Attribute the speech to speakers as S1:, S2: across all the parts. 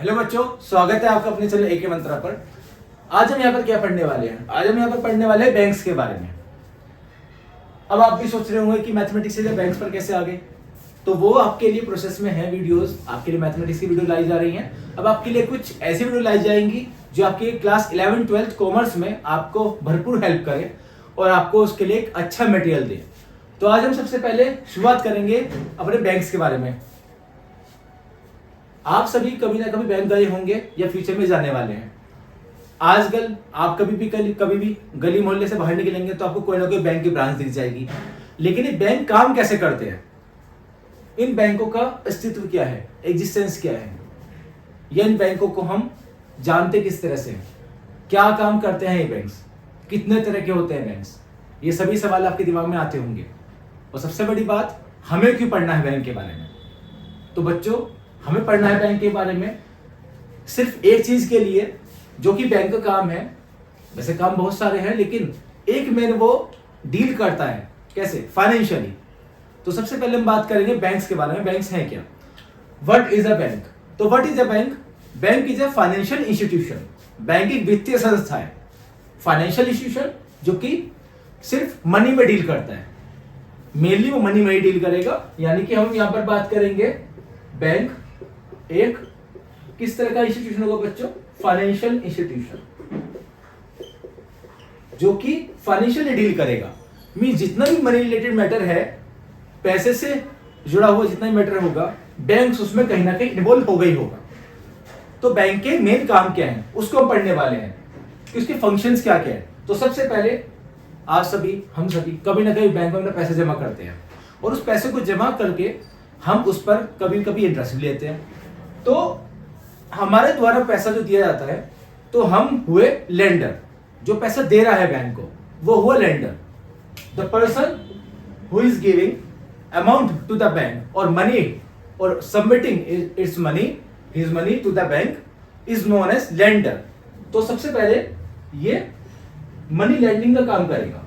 S1: Hello बच्चों, स्वागत है आपका अपने चैनल एके मंत्रा पर। आज हम यहाँ पर क्या पढ़ने वाले हैं? आज हम यहाँ पर पढ़ने वाले हैं बैंक्स के बारे में। अब आप भी सोच रहे होंगे कि मैथमेटिक्स से बैंक्स पर कैसे आ गए, तो वो आपके लिए प्रोसेस में है। वीडियोस आपके लिए मैथमेटिक्स की वीडियो लाई जा रही हैं। अब आपके लिए कुछ ऐसी वीडियो लाई जाएंगी जो आपके क्लास 11 12 कॉमर्स में आपको भरपूर हेल्प करे और आपको उसके लिए एक अच्छा मटेरियल दे। तो आज हम सबसे पहले शुरुआत करेंगे अपने बैंक्स के बारे में। आप सभी कभी ना कभी बैंक गए होंगे या फ्यूचर में जाने वाले हैं। आजकल आप कभी भी गली मोहल्ले से बाहर निकलेंगे तो आपको कोई ना कोई बैंक की ब्रांच दिख जाएगी। लेकिन ये बैंक काम कैसे करते हैं, इन बैंकों का अस्तित्व क्या है, एग्जिस्टेंस क्या है, या इन बैंकों को हम जानते किस तरह से, क्या काम करते हैं ये बैंक्स, कितने तरह के होते हैं बैंक्स, ये सभी सवाल आपके दिमाग में आते होंगे। और सबसे बड़ी बात, हमें क्यों पढ़ना है बैंक के बारे में? तो बच्चों, हमें पढ़ना है बैंक के बारे में सिर्फ एक चीज के लिए, जो कि बैंक का काम है। वैसे काम बहुत सारे हैं, लेकिन एक मेन वो डील करता है कैसे, फाइनेंशियली। तो सबसे पहले हम बात करेंगे बैंक्स के बारे में। बैंक्स हैं क्या? What is a bank? तो what is a bank? Bank is a financial institution. Bank एक वित्तीय संस्था है, फाइनेंशियल इंस्टीट्यूशन, जो कि सिर्फ मनी में डील करता है। मेनली वो मनी में ही डील करेगा। यानी कि हम यहां पर बात करेंगे बैंक एक किस तरह का इंस्टीट्यूशन होगा बच्चों? फाइनेंशियल इंस्टीट्यूशन, जो कि फाइनेंशियल डील करेगा। मीन जितना भी मनी रिलेटेड मैटर है, पैसे से जुड़ा हुआ जितना भी मैटर होगा, बैंक्स उसमें कहीं ना कहीं इन्वॉल्व हो गई होगा। तो बैंक के मेन काम क्या है, उसको हम पढ़ने वाले हैं कि उसके फंक्शंस क्या क्या है। तो सबसे पहले आप सभी, हम सभी कभी ना कभी बैंक में अपना पैसे जमा करते हैं, और उस पैसे को जमा करके हम उस पर कभी कभी इंटरेस्ट भी लेते हैं। तो हमारे द्वारा पैसा जो दिया जाता है, तो हम हुए लेंडर। जो पैसा दे रहा है बैंक को, वो हुआ lender. The person who is giving amount to the bank और मनी और submitting its money, his money to the bank is known as lender. तो सबसे पहले ये मनी लेंडिंग का काम करेगा,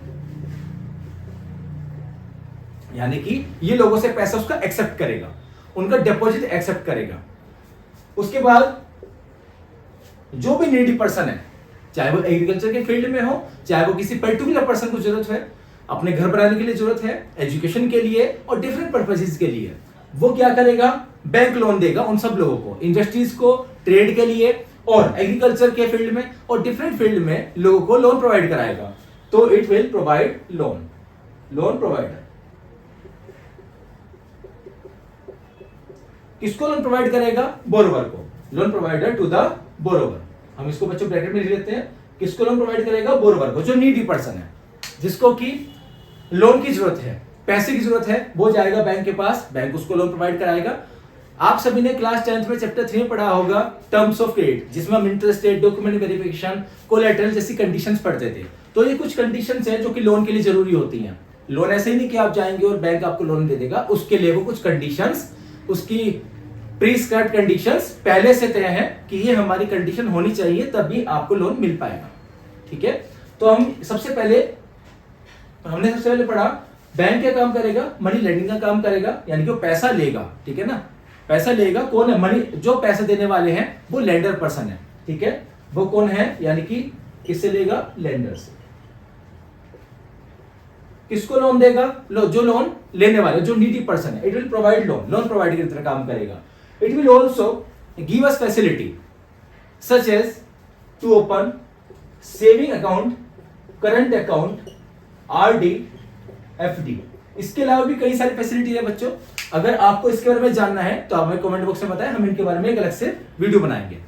S1: यानी कि ये लोगों से पैसा उसका एक्सेप्ट करेगा, उनका डिपॉजिट एक्सेप्ट करेगा। उसके बाद जो भी नीडी पर्सन है, चाहे वो एग्रीकल्चर के फील्ड में हो, चाहे वो किसी पर्टिकुलर पर्सन को जरूरत है, अपने घर बनाने के लिए जरूरत है, एजुकेशन के लिए और डिफरेंट पर्पसेस के लिए, वो क्या करेगा? बैंक लोन देगा उन सब लोगों को, इंडस्ट्रीज को, ट्रेड के लिए और एग्रीकल्चर के फील्ड में और डिफरेंट फील्ड में लोगों को लोन प्रोवाइड कराएगा। तो it will provide loan, loan provider. किसको लोन प्रोवाइड करेगा? बोरोवर को, loan provider to the borrower. हम इसको बच्चों ब्रैकेट में लिख लेते हैं। किसको लोन प्रोवाइड करेगा? बोरोवर को, जो नीडी पर्सन है, जिसको कि लोन की जरूरत है, पैसे की जरूरत है, वो जाएगा बैंक के पास, बैंक उसको लोन प्रोवाइड कराएगा। आप सभी ने क्लास 10th में चैप्टर 3 में पढ़ा होगा टर्म्स ऑफ क्रेडिट, जिसमें हम interest rate, document verification, collateral जैसी कंडीशंस पढ़ते थे। तो ये कुछ कंडीशंस हैं जो कि लोन के लिए जरूरी होती हैं। लोन ऐसे ही नहीं कि आप जाएंगे और बैंक आपको लोन दे देगा, उसके लिए वो कुछ कंडीशंस, उसकी प्रीस्क्राइब्ड कंडीशंस पहले से तय है कि ये हमारी कंडीशन होनी चाहिए, तभी आपको लोन मिल पाएगा। ठीक है, तो हमने सबसे पहले पढ़ा बैंक क्या काम करेगा? मनी लेंडिंग का काम करेगा, यानी कि वो पैसा लेगा। ठीक है ना, पैसा लेगा। कौन है? मनी, जो पैसा देने वाले हैं वो लेंडर पर्सन है। ठीक है, वो कौन है? यानी कि किससे लेगा? लेंडर से। किसको लोन देगा? जो लोन लेने वाले, जो नीडी पर्सन है। It will provide loan, loan provide की तरह काम करेगा। It will also give us facility such as to open saving account, current account, RD, FD. इसके अलावा भी कई सारी फैसिलिटी है बच्चों। अगर आपको इसके बारे में जानना है तो आप हमें कमेंट बॉक्स में बताएं, हम इनके बारे में एक अलग से वीडियो बनाएंगे।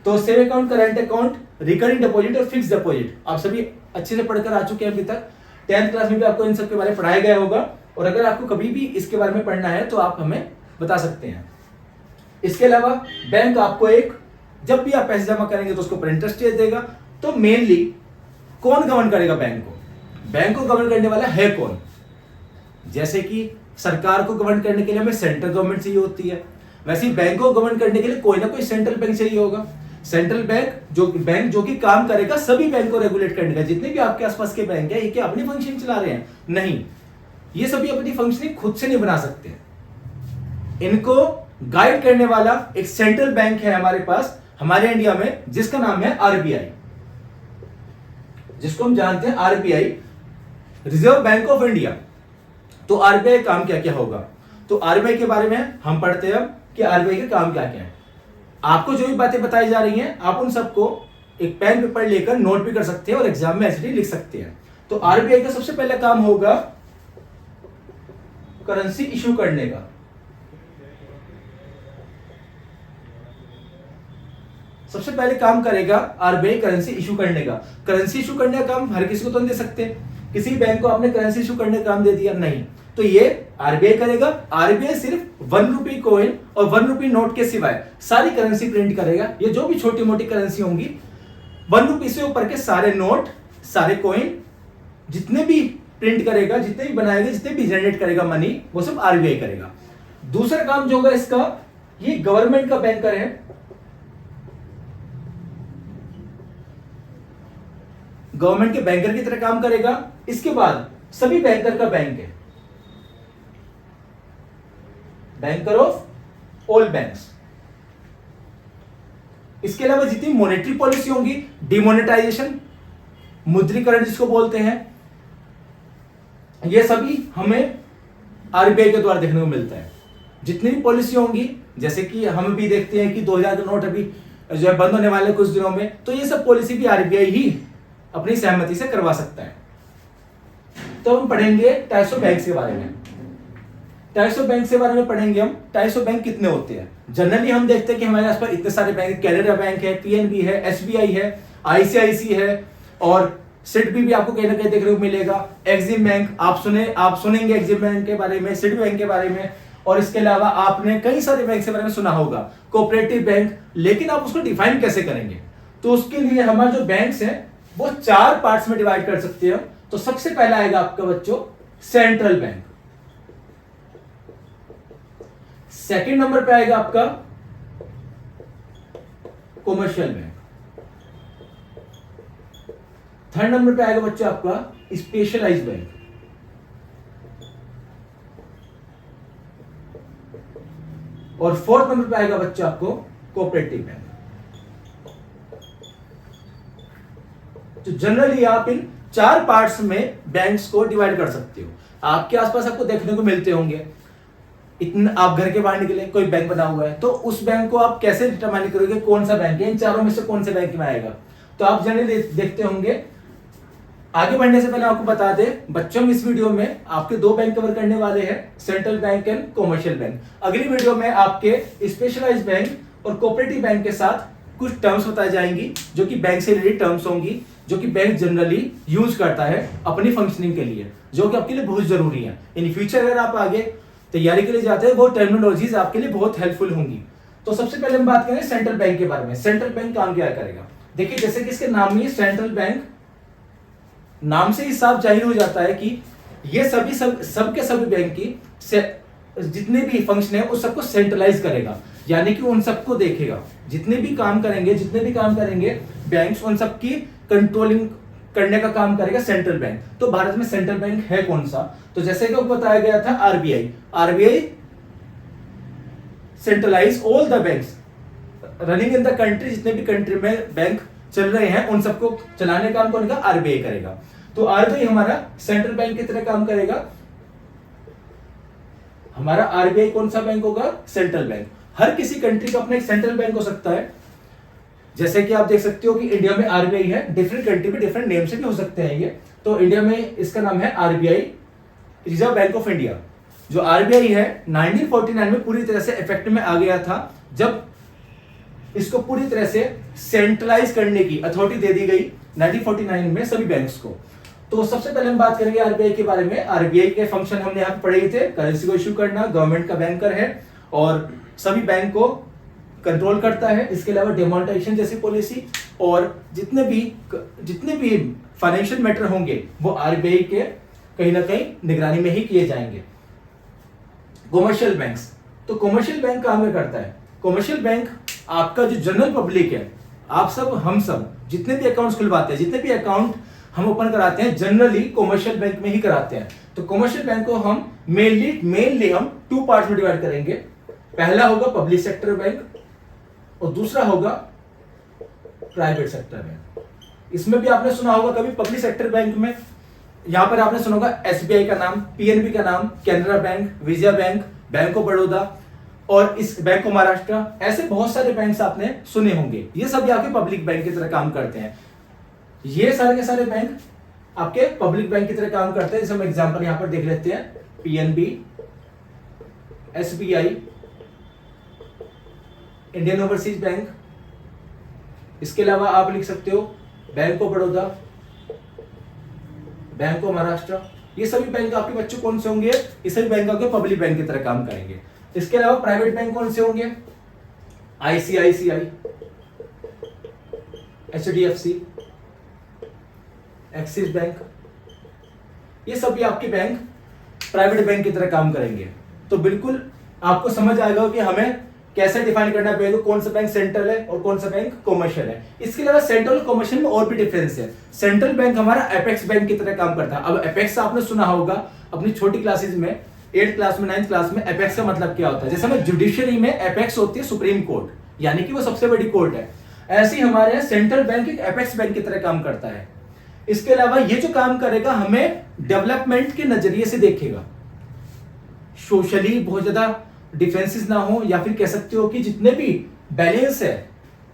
S1: तो saving account, current account, recurring deposit और फिक्स डिपॉजिट आप सभी अच्छे से पढ़कर आ चुके हैं अभी तक। 10th क्लास में भी आपको इन सब के बारे में पढ़ाया गया होगा, और अगर आपको कभी भी इसके बारे में पढ़ना है तो आप हमें बता सकते हैं। इसके अलावा बैंक आपको एक, जब भी आप पैसे जमा करेंगे तो उसको पर इंटरेस्ट देगा। तो मेनली कौन गवर्न करेगा बैंक को? बैंक को गवर्न करने वाला है कौन? जैसे कि सरकार को गवर्न करने के लिए हमें सेंट्रल गवर्नमेंट चाहिए होती है, वैसे ही बैंक को गवर्न करने के लिए कोई ना कोई सेंट्रल बैंक चाहिए होगा। सेंट्रल बैंक जो कि काम करेगा सभी बैंक को रेगुलेट करने का। जितने भी आपके आसपास के बैंक है, ये क्या अपनी फंक्शन चला रहे हैं? नहीं, ये सभी अपनी फंक्शनिंग खुद से नहीं बना सकते। इनको गाइड करने वाला एक सेंट्रल बैंक है हमारे पास, हमारे इंडिया में, जिसका नाम है आरबीआई, जिसको हम जानते हैं RBI, reserve bank of India. तो आरबीआई काम क्या क्या होगा, तो आरबीआई के बारे में हम पढ़ते हैं कि आरबीआई के काम क्या क्या है। आपको जो भी बातें बताई जा रही हैं आप उन सबको एक पेन पेपर लेकर नोट भी कर सकते हैं और एग्जाम में ऐसे लिख सकते हैं। तो आरबीआई का सबसे पहला काम होगा करेंसी इशू करने का। सबसे पहले काम करेगा आरबीआई करेंसी इशू करने का। करेंसी इशू करने का काम हर किसी को तो नहीं दे सकते, किसी बैंक को आपने करेंसी इशू करने का काम दे दिया नहीं, तो ये आरबीआई करेगा। आरबीआई सिर्फ 1 रुपी कॉइन और 1 रुपी नोट के सिवाय सारी करेंसी प्रिंट करेगा। ये जो भी छोटी मोटी करेंसी होंगी, 1 रुपी से ऊपर के सारे नोट, सारे कॉइन, जितने भी प्रिंट करेगा, जितने भी बनाएगा, जितने भी जनरेट करेगा मनी, वो सब आरबीआई करेगा। दूसरा काम जो होगा इसका, ये गवर्नमेंट का बैंकर है, गवर्नमेंट के बैंकर की तरह काम करेगा। इसके बाद सभी बैंकर का बैंक है, बैंकर ऑफ ऑल बैंक्स। इसके अलावा जितनी मॉनेटरी पॉलिसी होंगी, डिमोनेटाइजेशन, मुद्रीकरण जिसको बोलते हैं, ये सभी हमें आरबीआई के द्वारा देखने को मिलता है। जितनी भी पॉलिसी होंगी, जैसे कि हम भी देखते हैं कि 2000 के नोट अभी जो है बंद होने वाले कुछ दिनों में, तो ये सब पॉलिसी भी आरबीआई ही अपनी सहमति से करवा सकता है। तो हम पढ़ेंगे टाइप्स ऑफ बैंक के बारे में। टाइप्स ऑफ बैंक के बारे में पढ़ेंगे हम। टाइप्स ऑफ बैंक कितने होते हैं? जनरली हम देखते हैं कि हमारे आसपास इतने सारे बैंक, कैनरा बैंक है, पीएनबी है, एसबीआई है, आईसीआईसी है, और सिडबी भी आपको कहीं ना कहीं देखने को मिलेगा। एक्सिम बैंक आप सुनेंगे एक्सिम बैंक के बारे में, सिडबी बैंक के बारे में, और इसके अलावा आपने कई सारे बैंक के बारे में सुना होगा, कोऑपरेटिव बैंक। लेकिन आप उसको डिफाइन कैसे करेंगे? तो उसके लिए हमारे जो बैंक्स हैं वो 4 पार्ट्स में डिवाइड कर सकते हैं। तो सबसे पहला आएगा आपका बच्चों सेंट्रल बैंक, सेकंड नंबर पे आएगा आपका कॉमर्शियल बैंक, थर्ड नंबर पे आएगा बच्चों आपका स्पेशलाइज्ड बैंक, और फोर्थ नंबर पे आएगा बच्चों आपको कोऑपरेटिव बैंक। तो जनरली आप इन 4 पार्ट्स में बैंक्स को डिवाइड कर सकते हो। आपके आसपास आपको देखने को मिलते होंगे। इतना आप घर के बाहर निकले, कोई बैंक बना हुआ है, तो उस बैंक को आप कैसे डिटरमाइन करोगे कौन सा बैंक है, इन चारों में से कौन से बैंक में आएगा? तो आप जनरली देखते होंगे। आगे बढ़ने से पहले आपको बता दें बच्चों, इस वीडियो में आपके 2 बैंक कवर करने वाले हैं, central bank and commercial bank. अगली वीडियो में आपके स्पेशलाइज्ड बैंक और कोऑपरेटिव बैंक के साथ कुछ टर्म्स बताई जाएंगी जो कि बैंक से रिलेटेड टर्म्स होंगी, जो कि बैंक जनरली यूज करता है अपनी फंक्शनिंग के लिए, जो कि आपके लिए बहुत जरूरी है। इन फ्यूचर अगर आप आगे तैयारी के लिए जाते हैं, वो टर्मिनोलॉजीज आपके लिए बहुत हेल्पफुल होंगी। तो सबसे पहले हम बात करें सेंट्रल बैंक के बारे में। सेंट्रल बैंक काम क्या करेगा? देखिए, जैसे कि इसके नाम में सेंट्रल बैंक, नाम से ही साफ जाहिर हो जाता है कि ये सबके सभी बैंक की जितने भी फंक्शन है उस सबको सेंट्रलाइज करेगा, यानी कि उन सबको देखेगा। जितने भी काम करेंगे बैंक्स, उन सबकी कंट्रोलिंग करने का काम करेगा सेंट्रल बैंक। तो भारत में सेंट्रल बैंक है कौन सा? तो जैसे कि बताया गया था RBI centralise all the banks running in the country. जितने भी कंट्री में बैंक चल रहे हैं उन सबको चलाने का काम कौन करेगा? आरबीआई करेगा। तो आरबीआई हमारा सेंट्रल बैंक की तरह काम करेगा। हमारा आरबीआई कौन सा बैंक होगा? Central bank. हर किसी कंट्री का अपना एक सेंट्रल बैंक हो सकता है। जैसे कि आप देख सकते हो कि इंडिया में आरबीआई है, डिफरेंट कंट्री में डिफरेंट नेम से भी हो सकते हैं ये। तो इंडिया में इसका नाम है RBI, reserve bank of India. जो आरबीआई है 1949 में पूरी तरह से इफेक्ट में आ गया था, जब इसको पूरी तरह से सेंट्रलाइज करने की अथॉरिटी दे दी गई 1949 में सभी बैंक्स को। तो सबसे पहले हम बात करेंगे आरबीआई के बारे में। आरबीआई के फंक्शन हमने यहाँ पढ़े थे, करेंसी को इशू करना, गवर्नमेंट का बैंकर है और सभी बैंक को कंट्रोल करता है। इसके अलावा डिमोनेटाइजेशन जैसी पॉलिसी और जितने भी फाइनेंशियल मैटर होंगे वो आरबीआई के कहीं ना कहीं निगरानी में ही किए जाएंगे। कॉमर्शियल बैंक्स, तो कॉमर्शियल बैंक काम क्या करता है? कॉमर्शियल बैंक आपका जो जनरल पब्लिक है, आप सब, हम सब जितने भी अकाउंट्स खुलवाते हैं, जितने भी अकाउंट हम ओपन कराते हैं, जनरली कॉमर्शियल बैंक में ही कराते हैं। तो कॉमर्शियल बैंक को हम मेनली हम 2 पार्ट्स में डिवाइड करेंगे। पहला होगा पब्लिक सेक्टर बैंक और दूसरा होगा प्राइवेट सेक्टर बैंक। इसमें भी आपने सुना होगा कभी पब्लिक सेक्टर बैंक में, यहां पर आपने सुना होगा एसबीआई का नाम, पीएनबी का नाम, Canara bank, Vijaya bank, bank of Baroda और इस बैंक ऑफ महाराष्ट्र, ऐसे बहुत सारे बैंक्स आपने सुने होंगे। ये सभी आपके पब्लिक बैंक की तरह काम करते हैं। ये सारे के सारे बैंक आपके पब्लिक बैंक की तरह काम करते हैं। जैसे हम एग्जांपल यहां पर देख लेते हैं, PNB, SBI, Indian overseas bank, इसके अलावा आप लिख सकते हो bank of Baroda, bank of Maharashtra. ये सभी बैंक आपके बच्चों कौन से होंगे? ये सभी बैंक आपके पब्लिक बैंक की तरह काम करेंगे। इसके अलावा प्राइवेट बैंक कौन से होंगे? आईसीआईसीआई, एचडीएफसी, एक्सिस बैंक, ये सभी आपके बैंक प्राइवेट बैंक की तरह काम करेंगे। तो बिल्कुल आपको समझ आएगा कि हमें कैसे डिफाइन करना पड़ेगा कौन सा बैंक सेंट्रल है और कौन सा बैंक कॉमर्शियल है। इसके अलावा सेंट्रल और कॉमर्शियल में और भी डिफरेंस है। सेंट्रल बैंक हमारा एपेक्स बैंक की तरह काम करता है। अब एपेक्स आपने सुना होगा अपनी छोटी क्लासेज में, 8th क्लास में, 9th क्लास में, एपेक्स का मतलब क्या होता है। जैसे हमें जुडिशरी में एपेक्स होती है सुप्रीम कोर्ट, यानी कि वो सबसे बड़ी कोर्ट है, ऐसे ही हमारे यहाँ सेंट्रल बैंक एक एपेक्स बैंक की तरह काम करता है। इसके अलावा ये जो काम करेगा हमें डेवलपमेंट के नजरिए से देखेगा, सोशली बहुत ज्यादा डिफरेंसेस ना हो, या फिर कह सकते हो कि जितने भी बैलेंस है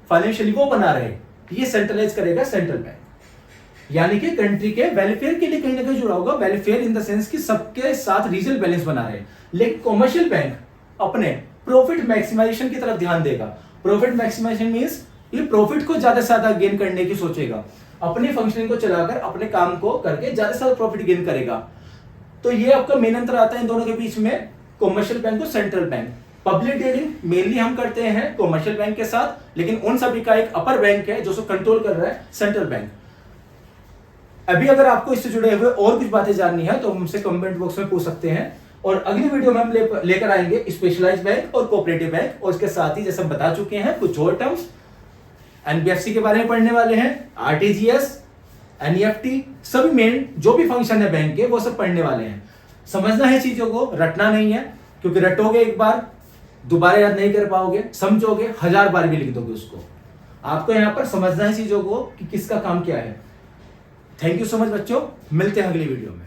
S1: फाइनेंशियली वो बना रहे, ये सेंट्रलाइज करेगा सेंट्रल बैंक। यानी कि कंट्री के वेलफेयर के लिए कहीं ना कहीं जुड़ा होगा, वेलफेयर इन द सेंस कि सबके साथ रीजनल बैलेंस बना रहे। लेकिन कॉमर्शियल बैंक अपने प्रॉफिट मैक्सिमाइजेशन की तरफ ध्यान देगा। प्रॉफिट मैक्सिमाइजेशन मींस ये प्रॉफिट को ज्यादा से ज्यादा गेन करने की सोचेगा, अपनी फंक्शनिंग को चलाकर अपने काम को करके ज्यादा से ज्यादा प्रॉफिट गेन करेगा। तो ये आपका मेन अंतर आता है इन दोनों के बीच में, कॉमर्शियल बैंक और central bank. Public dealing mainly हम करते हैं कॉमर्शियल बैंक के साथ, लेकिन उन सभी का एक अपर बैंक है जो उसको कंट्रोल कर रहा है, सेंट्रल बैंक। अभी अगर आपको इससे जुड़े हुए और कुछ बातें जाननी है तो हमसे कमेंट बॉक्स में पूछ सकते हैं, और अगली वीडियो में हम लेकर आएंगे स्पेशलाइज्ड बैंक और कोऑपरेटिव बैंक, और इसके साथ ही जैसे हम बता चुके हैं कुछ और टर्म्स एनबीएफसी के बारे में पढ़ने वाले हैं, आरटीजीएस, एनईएफटी, सभी मेन जो भी फंक्शन है बैंक के वो सब पढ़ने वाले हैं। समझना है चीजों को, रटना नहीं है, क्योंकि रटोगे एक बार दोबारा याद नहीं कर पाओगे, समझोगे 1000 बार भी लिख दोगे उसको। आपको यहां पर समझना है चीजों को कि किसका काम क्या है। थैंक यू सो मच बच्चों, मिलते हैं अगली वीडियो में।